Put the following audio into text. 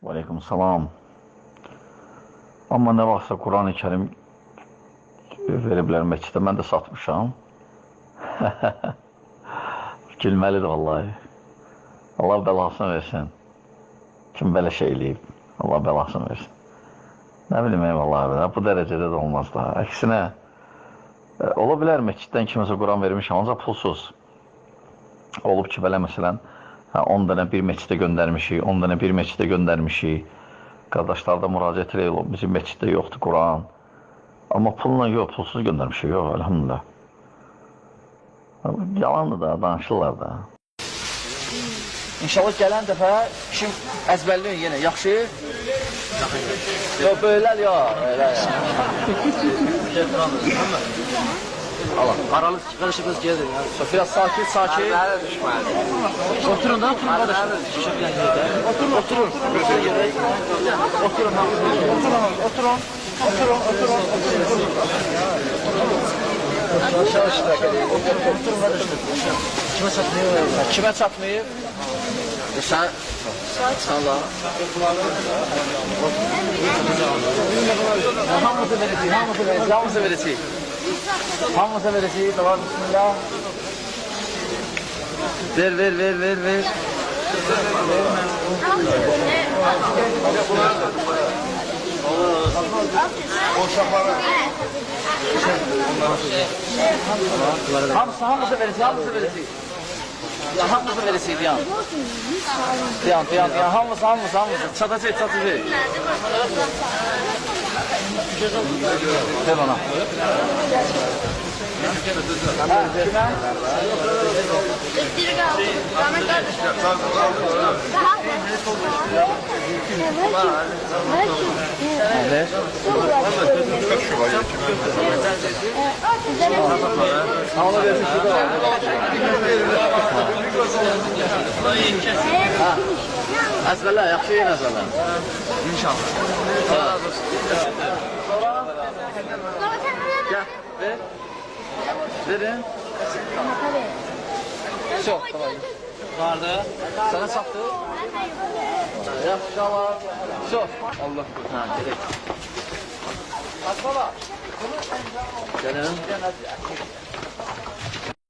Aleyküm salam. Amma nə vaxtsa Quran-ı Kerim veriblər məscidə, mən də satmışam. Gülməlidir vallahi. Allah bəlasını versin. Kim belə şey eləyib, Allah bəlasını versin. Nə bilim, vallahi, bu dərəcədə də olmaz da. Əksinə, ola bilər məsciddən kiməsə Quran vermişəm, ancaq pulsuz. Olub ki, belə məsələn, 10 dənə bir məscidə göndərmişik, 10 dənə bir məscidə göndərmişik. Qardaşlar da müraciət edir, bizim məsciddə yoxdur Quran. Amma pulla yox, pulsuz göndərmişik, yox, elhamdülillah. Yalandır da, danışırlar da. İnşallah gələn dəfə işim əzbərliyin yenə, yaxşı? Yox, böyləl, yox. Allah, aralı qarışıqız gelir. Biraz sakin, sakin. Oturun da, oturun qardaşım. Oturun, oturun. Oturun. Aşağı iştirak edeyim. Oturun qardaşım. Kime çatmayıb? Kime çatmayıb? Sen? Allah. Hamımızı verəcəyik. Hamımıza verəcəyik, tamam, bismillah. Ver. Hamımıza verəcəyik. Hamımıza verəcəyik, dayan. Hamımıza. Çatacaq. Ver bana. Əzbərlər, yaxşı yeyin əzbərlər. İnşallah. Gel, ver. Verin. Çok, tamam. Vardı. Sana sattı. Yaxşı, tamam. Çok. Allah korusun. Ha, gerek. Asmala. Gelin.